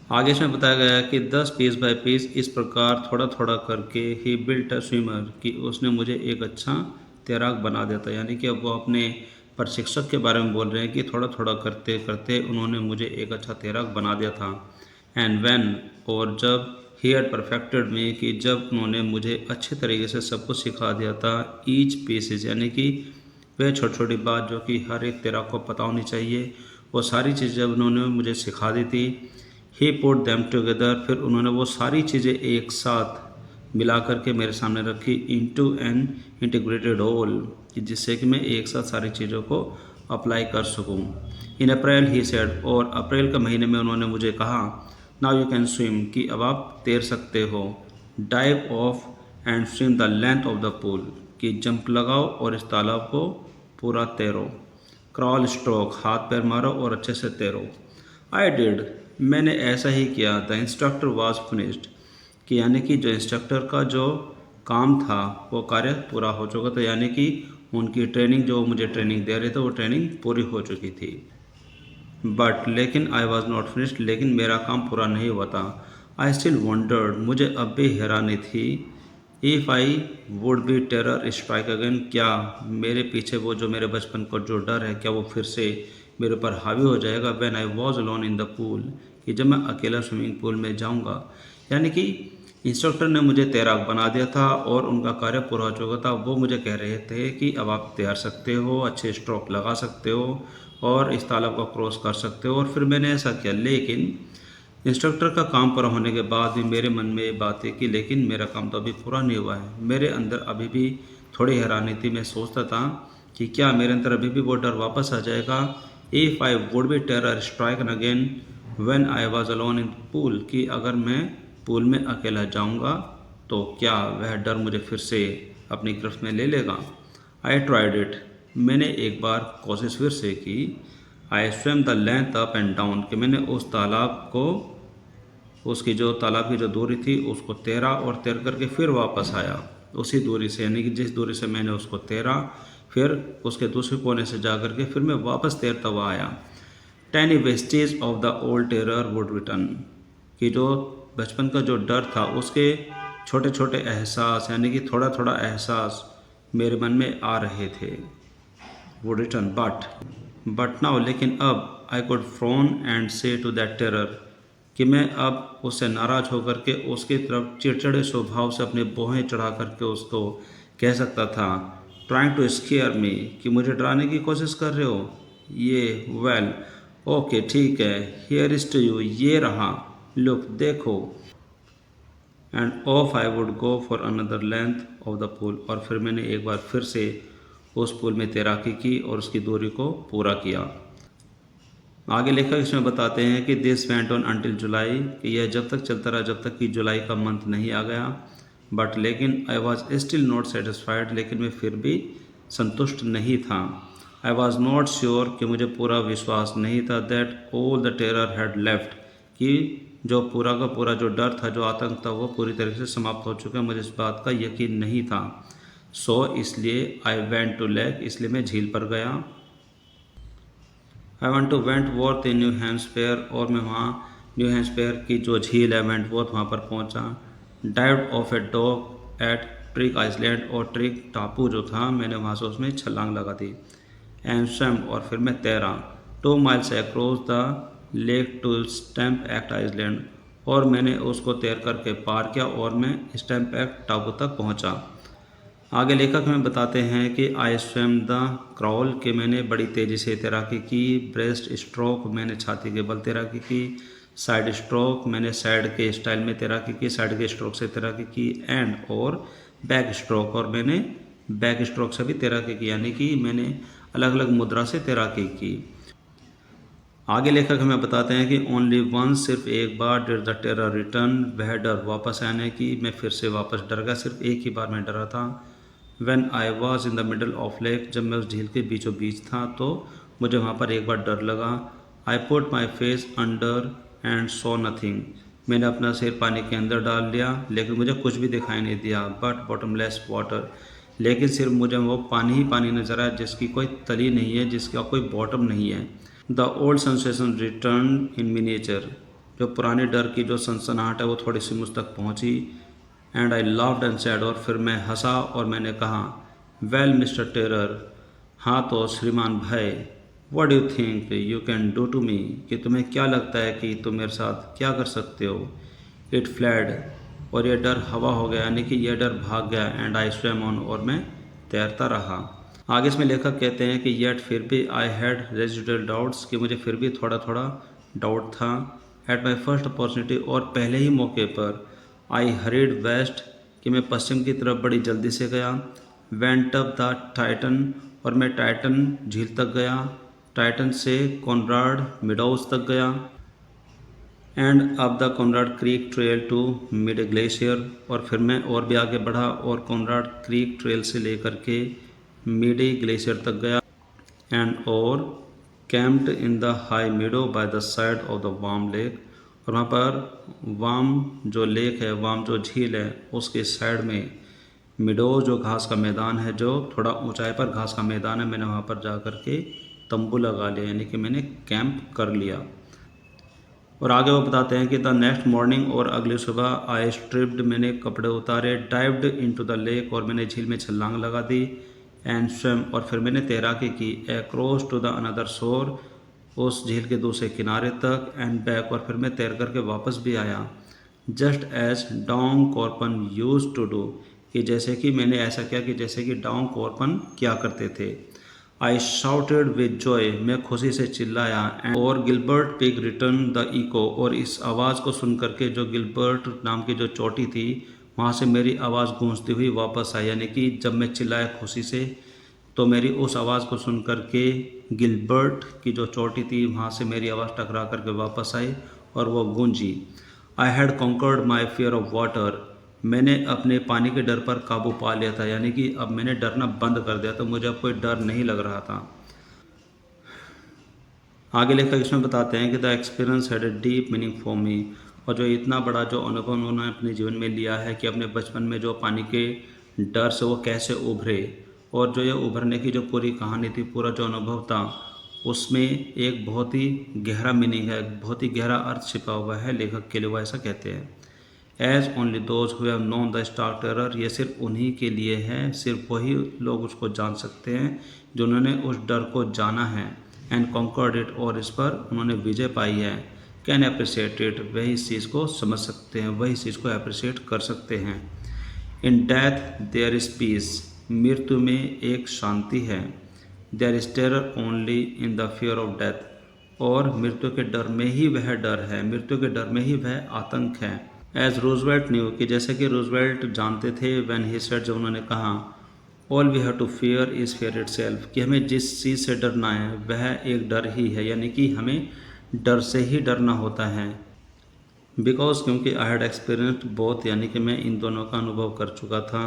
आगे इसमें बताया गया है कि 10 पीस बाय पीस इस प्रकार थोड़ा थोड़ा करके ही बिल्ट अ स्विमर, कि उसने मुझे एक अच्छा तैराक बना दिया था। यानी कि अब वो अपने प्रशिक्षक के बारे में बोल रहे हैं कि थोड़ा थोड़ा करते करते उन्होंने मुझे एक अच्छा तैराक बना दिया था। एंड व्हेन, और जब, ही हैड परफेक्टेड मी, कि जब उन्होंने मुझे अच्छे तरीके से सब कुछ सिखा दिया था। ईच पीसेस, यानी कि वह छोटी छोटी बात जो कि हर एक तैराक को पता होनी चाहिए, वो सारी चीज़ें जब उन्होंने मुझे सिखा दी थी। ही पुट देम टुगेदर, फिर उन्होंने वो सारी चीज़ें एक साथ मिला करके मेरे सामने रखी। इनटू एन इंटीग्रेटेड होल, कि जिससे कि मैं एक साथ सारी चीज़ों को अप्लाई कर सकूं। इन अप्रैल ही सेड, और अप्रैल के महीने में उन्होंने मुझे कहा, नाउ यू कैन स्विम, कि अब आप तैर सकते हो। Dive of and swim the length of the pool, कि जंप लगाओ और इस तालाब को पूरा तैरो। क्रॉल स्ट्रोक, हाथ पैर मारो और अच्छे से तैरो। आई डिड, मैंने ऐसा ही किया। द इंस्ट्रक्टर वॉज फिनिश्ड, कि यानी कि जो इंस्ट्रक्टर का जो काम था वो कार्य पूरा हो चुका था। यानी कि उनकी ट्रेनिंग, जो मुझे ट्रेनिंग दे रहे थे, वो ट्रेनिंग पूरी हो चुकी थी। बट, लेकिन आई वॉज नॉट फिनिश्ड, लेकिन मेरा काम पूरा नहीं हुआ था। आई स्टिल वंडर्ड, मुझे अब भी हैरानी थी। If I would be terror strike again, क्या मेरे पीछे वो जो मेरे बचपन का जो डर है, क्या वो फिर से मेरे ऊपर हावी हो जाएगा। When I was alone in the pool, कि जब मैं अकेला स्विमिंग पूल में जाऊंगा। यानी कि इंस्ट्रक्टर ने मुझे तैराक बना दिया था और उनका कार्य पूरा हो चुका था। वो मुझे कह रहे थे कि अब आप तैर सकते हो, अच्छे स्ट्रोक लगा सकते हो और इस तालाब को क्रॉस कर सकते हो। और फिर मैंने ऐसा किया, लेकिन इंस्ट्रक्टर का काम पूरा होने के बाद भी मेरे मन में ये बात है कि लेकिन मेरा काम तो अभी पूरा नहीं हुआ है। मेरे अंदर अभी भी थोड़ी हैरानी थी। मैं सोचता था कि क्या मेरे अंदर अभी भी वो डर वापस आ जाएगा। If I would be terror strike again when I was alone in pool, कि अगर मैं पूल में अकेला जाऊंगा तो क्या वह डर मुझे फिर से अपनी गिरफ्त में ले लेगा। आई ट्राइड इट, मैंने एक बार कोशिश फिर से की। I swim the length up and down, कि मैंने उस तालाब को, उसकी जो तालाब की जो दूरी थी उसको तैरा और तैर करके फिर वापस आया उसी दूरी से। यानी कि जिस दूरी से मैंने उसको तैरा, फिर उसके दूसरे कोने से जा करके फिर मैं वापस तैरता हुआ आया। Tiny vestige of the old terror would return, कि जो बचपन का जो डर था उसके छोटे छोटे एहसास, यानी कि थोड़ा थोड़ा एहसास मेरे मन में आ रहे थे। वुड रिटर्न, बट नाउ, लेकिन अब, आई कुड फ्रॉन एंड से टू दैट टेरर, कि मैं अब उससे नाराज़ होकर के उसकी तरफ चिड़चिड़े स्वभाव से अपने बोहें चढ़ा करके उसको कह सकता था, ट्राइंग टू स्केयर मी, कि मुझे डराने की कोशिश कर रहे हो। ये, वेल, ओके, ठीक है, हियर इज टू यू, ये रहा, लुक, देखो। End of I would go for another length of the pool, और फिर मैंने एक बार फिर से उस पुल में तैराकी की और उसकी दूरी को पूरा किया। आगे लेखक इसमें बताते हैं कि दिस वेंट ऑन अंटिल जुलाई, कि यह जब तक चलता रहा जब तक कि जुलाई का मंथ नहीं आ गया। बट, लेकिन I was still not satisfied, लेकिन मैं फिर भी संतुष्ट नहीं था। आई वॉज नॉट श्योर, कि मुझे पूरा विश्वास नहीं था, that all the terror had left, कि जो पूरा का पूरा जो डर था, जो आतंक था, वो पूरी तरीके से समाप्त हो चुका है। मुझे इस बात का यकीन नहीं था। सो इसलिए आई वेंट टू लेक, इसलिए मैं झील पर गया। I want to Wentworth in New Hampshire, और मैं वहाँ न्यू हैम्पशायर की जो झील है वेंटवॉर्थ, वहाँ पर पहुँचा। Dived off a dog at Trick island, और ट्रिक टापू जो था मैंने वहाँ से उसमें छलांग लगा दी। एंड स्वम, और फिर मैं तैरा 2 miles across the lake to Stamp Act island, और मैंने उसको तैर करके पार किया और मैं स्टैम्प एक्ट टापू तक पहुँचा। आगे लेखक हमें बताते हैं कि आई स्वैम द क्रॉल, के मैंने बड़ी तेज़ी से तैराकी की। ब्रेस्ट स्ट्रोक, मैंने छाती के बल तैराकी की। साइड स्ट्रोक, मैंने साइड के स्टाइल में तैराकी की, साइड के स्ट्रोक से तैराकी की। एंड, और बैक स्ट्रोक, और मैंने बैक स्ट्रोक से भी तैराकी की, यानी कि मैंने अलग अलग मुद्रा से तैराकी की। आगे लेखक हमें बताते हैं कि ओनली वंस, सिर्फ एक बार, डिड द टेरर रिटर्न, वह डर वापस आने की, मैं फिर से वापस डर गया। सिर्फ एक ही बार मैं डरा था। When I was in the middle of lake, जब मैं उस झील के बीचों बीच था तो मुझे वहाँ पर एक बार डर लगा। I put my face under and saw nothing, मैंने अपना सिर पानी के अंदर डाल लिया लेकिन मुझे कुछ भी दिखाई नहीं दिया। बट बॉटमलेस वाटर, लेकिन सिर्फ मुझे वो पानी ही पानी नजर आया जिसकी कोई तली नहीं है, जिसका कोई बॉटम नहीं है। The old sensation return in miniature, जो पुरानी डर की जो सनसनाहट है वो थोड़ी सी मुझ तक पहुंची। And I laughed and sad, और फिर मैं हंसा और मैंने कहा, वेल मिस्टर टेरर, हाँ तो श्रीमान भय, what do you think you can do to me, कि तुम्हें क्या लगता है कि तुम मेरे साथ क्या कर सकते हो। इट फ्लैड, और यह डर हवा हो गया, यानी कि यह डर भाग गया। एंड आई स्वैम ऑन, और मैं तैरता रहा। आगे इसमें लेखक कहते हैं कि येट फिर भी आई हैड रेजिडुअल डाउट्स, कि मुझे फिर भी थोड़ा थोड़ा डाउट था। एट माई फर्स्ट अपॉर्चुनिटी, और पहले ही मौके पर, आई हरीड वेस्ट, कि मैं पश्चिम की तरफ बड़ी जल्दी से गया। वेंट अप द टाइटन, और मैं टाइटन झील तक गया। टाइटन से कॉनराड मिडोज तक गया। And up the Conrad creek trail to mid glacier, और फिर मैं और भी आगे बढ़ा और कॉनराड क्रीक ट्रेल से लेकर के मिडी ग्लेशियर तक गया। एंड और camped in the high meadow by the side of the warm lake, और वहाँ पर वाम जो लेक है, वाम जो झील है, उसके साइड में मिडो जो घास का मैदान है, जो थोड़ा ऊंचाई पर घास का मैदान है, मैंने वहाँ पर जा कर के तंबू लगा लिया, यानी कि मैंने कैंप कर लिया। और आगे वो बताते हैं कि द नेक्स्ट मॉर्निंग, और अगली सुबह, आई स्ट्रिप्ड, मैंने कपड़े उतारे। डाइव्ड इनटू द लेक, और मैंने झील में छलांग लगा दी। एंड स्वम, और फिर मैंने तैराकी की। अक्रॉस टू द अनदर शोर, उस झील के दूसरे किनारे तक। एंड बैक, और फिर मैं तैर करके वापस भी आया। Just as Don Corpan used to do, कि जैसे कि मैंने ऐसा किया कि जैसे कि डॉन कॉर्पन क्या करते थे। आई शाउटेड विद जॉय, मैं खुशी से चिल्लाया। और Gilbert Peak return the echo, और इस आवाज़ को सुन करके जो गिलबर्ट नाम की जो चोटी थी, वहाँ से मेरी आवाज़ गूंजती हुई वापस आई, यानी कि जब मैं चिल्लाया खुशी से, तो मेरी उस आवाज़ को सुन करके गिलबर्ट की जो चोटी थी, वहाँ से मेरी आवाज़ टकरा करके वापस आई और वो गूंजी। I had conquered my fear of water, मैंने अपने पानी के डर पर काबू पा लिया था, यानी कि अब मैंने डरना बंद कर दिया, तो मुझे अब कोई डर नहीं लग रहा था। आगे लेखक इसमें बताते हैं कि the experience had a deep meaning for me, और जो इतना बड़ा जो अनुभव उन्होंने अपने जीवन में लिया है कि अपने बचपन में जो पानी के डर से वो कैसे उभरे, और जो ये उभरने की जो पूरी कहानी थी, पूरा जो अनुभव था, उसमें एक बहुत ही गहरा मीनिंग है, बहुत ही गहरा अर्थ छिपा हुआ है लेखक के लिए, वो ऐसा कहते हैं। As only those who have known the star terror, ये सिर्फ उन्हीं के लिए है, सिर्फ वही लोग उसको जान सकते हैं जिन्होंने उस डर को जाना है। एंड कॉन्कर्ड इट, और इस पर उन्होंने विजय पाई है। कैन अप्रिशिएट इट, वही इस चीज़ को समझ सकते हैं, वही इस चीज़ को अप्रिशिएट कर सकते हैं। In death there is peace, मृत्यु में एक शांति है। There is terror only in the fear of death, और मृत्यु के डर में ही वह डर है, मृत्यु के डर में ही वह आतंक है। एज रूजवेल्ट न्यू, कि जैसे कि रूजवेल्ट जानते थे, व्हेन ही सेड, जब उन्होंने कहा, all we have to fear is fear itself, कि हमें जिस चीज़ से डरना है वह एक डर ही है, यानी कि हमें डर से ही डरना होता है। बिकॉज, क्योंकि आई हैड एक्सपीरियंस्ड बोथ, यानी कि मैं इन दोनों का अनुभव कर चुका था।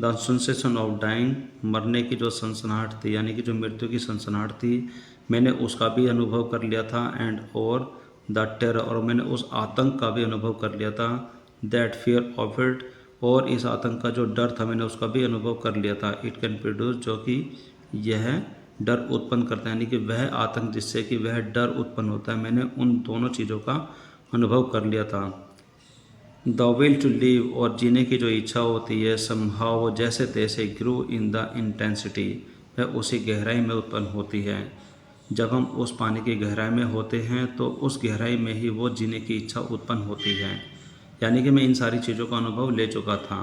द सेंसेशन ऑफ डाइंग, मरने की जो सनसनाहट थी, यानी कि जो मृत्यु की सनसनाहट थी, मैंने उसका भी अनुभव कर लिया था। एंड और द टेरर, और मैंने उस आतंक का भी अनुभव कर लिया था। दैट फियर ऑफ इट, और इस आतंक का जो डर था, मैंने उसका भी अनुभव कर लिया था। इट कैन प्रोड्यूस, जो कि यह डर उत्पन्न करता है, यानी कि वह आतंक जिससे कि वह डर उत्पन्न होता है, मैंने उन दोनों चीज़ों का अनुभव कर लिया था। द विल टू लिव, और जीने की जो इच्छा होती है, समहाउ, जैसे तैसे, ग्रू इन द इंटेंसिटी, वह उसी गहराई में उत्पन्न होती है। जब हम उस पानी की गहराई में होते हैं तो उस गहराई में ही वो जीने की इच्छा उत्पन्न होती है, यानी कि मैं इन सारी चीज़ों का अनुभव ले चुका था।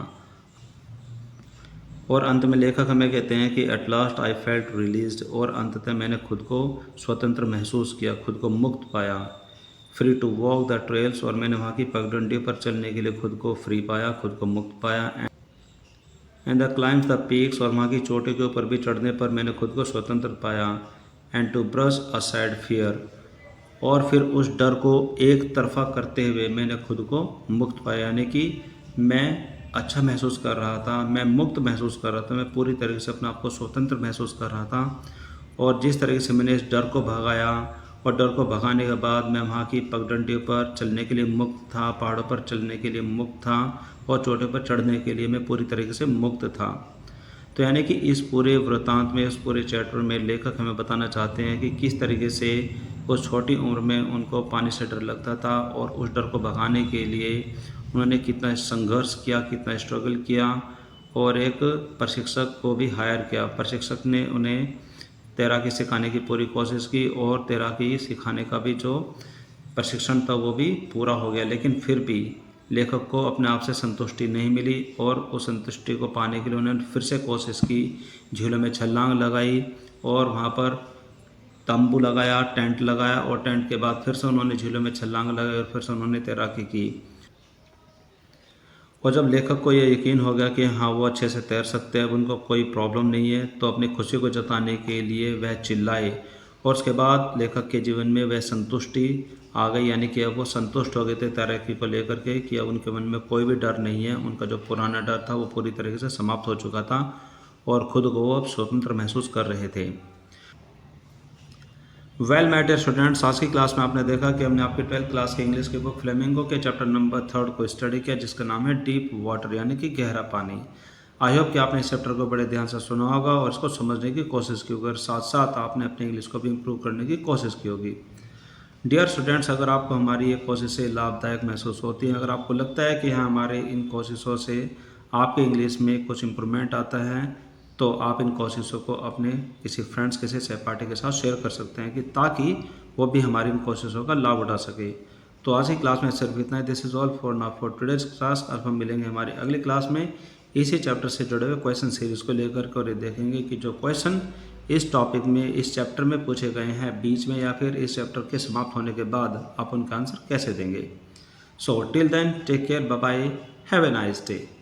और अंत में लेखक हमें कहते हैं कि at last I felt released, और अंततः मैंने खुद को स्वतंत्र महसूस किया, खुद को मुक्त पाया। Free to walk the trails, और मैंने वहाँ की पगडंडी पर चलने के लिए खुद को फ्री पाया, खुद को मुक्त पाया। And the climbs the peaks, और वहाँ की चोटी के ऊपर भी चढ़ने पर मैंने खुद को स्वतंत्र पाया। And to brush aside fear, और फिर उस डर को एक तरफा करते हुए मैंने खुद को मुक्त पाया, यानी कि मैं अच्छा महसूस कर रहा था, मैं मुक्त महसूस कर रहा था, मैं पूरी तरीके से अपने आप को स्वतंत्र महसूस कर रहा था। और जिस तरीके से मैंने इस डर को भगाया, और डर को भगाने के बाद मैं वहाँ की पगडंडियों पर चलने के लिए मुक्त था, पहाड़ों पर चलने के लिए मुक्त था, और चोटी पर चढ़ने के लिए मैं पूरी तरीके से मुक्त था। तो यानी कि इस पूरे वृत्तांत में, इस पूरे चैप्टर में लेखक हमें बताना चाहते हैं कि किस तरीके से उस छोटी उम्र में उनको पानी से डर लगता था और उस डर को भगाने के लिए उन्होंने कितना संघर्ष किया, कितना स्ट्रगल किया और एक प्रशिक्षक को भी हायर किया। प्रशिक्षक ने उन्हें तैराकी सिखाने की पूरी कोशिश की और तैराकी सिखाने का भी जो प्रशिक्षण था वो भी पूरा हो गया, लेकिन फिर भी लेखक को अपने आप से संतुष्टि नहीं मिली और उस संतुष्टि को पाने के लिए उन्होंने फिर से कोशिश की, झीलों में छलांग लगाई और वहाँ पर तंबू लगाया, टेंट लगाया और टेंट के बाद फिर से उन्होंने झीलों में छलांग लगाई और फिर से उन्होंने तैराकी की। और जब लेखक को यह यकीन हो गया कि हाँ वो अच्छे से तैर सकते हैं, अब उनको कोई प्रॉब्लम नहीं है, तो अपनी खुशी को जताने के लिए वह चिल्लाए और उसके बाद लेखक के जीवन में वह संतुष्टि आ गई, यानी कि अब वो संतुष्ट हो गए थे तैराकी को लेकर के कि अब उनके मन में कोई भी डर नहीं है। उनका जो पुराना डर था वो पूरी तरीके से समाप्त हो चुका था और खुद को वो अब स्वतंत्र महसूस कर रहे थे। वेल माय डियर स्टूडेंट्स, आज की क्लास में आपने देखा कि हमने आपकी 12th क्लास की इंग्लिश की बुक फ्लेमिंगो के चैप्टर नंबर 3 को स्टडी किया, जिसका नाम है डीप वाटर यानी कि गहरा पानी। आई होप कि आपने इस चैप्टर को बड़े ध्यान से सुना होगा और इसको समझने की कोशिश की होगी और साथ साथ आपने अपनी इंग्लिश को भी इम्प्रूव करने की कोशिश की होगी। डियर स्टूडेंट्स, अगर आपको हमारी ये कोशिशें लाभदायक महसूस होती हैं, अगर आपको लगता है कि हाँ हमारे इन कोशिशों से आपके इंग्लिश में कुछ इम्प्रूवमेंट आता है, तो आप इन कोशिशों को अपने किसी फ्रेंड्स, किसी सहपाठी के साथ शेयर कर सकते हैं कि ताकि वो भी हमारी इन कोशिशों का लाभ उठा सके। तो आज की क्लास में सिर्फ इतना ही। This is all for now for today's class. अब हम मिलेंगे हमारी अगली क्लास में इसी चैप्टर से जुड़े हुए क्वेश्चन सीरीज़ को लेकर के और ये देखेंगे कि जो क्वेश्चन इस टॉपिक में, इस चैप्टर में पूछे गए हैं बीच में या फिर इस चैप्टर के समाप्त होने के बाद आप उनका आंसर कैसे देंगे। So till then take care, bye bye, have a nice day.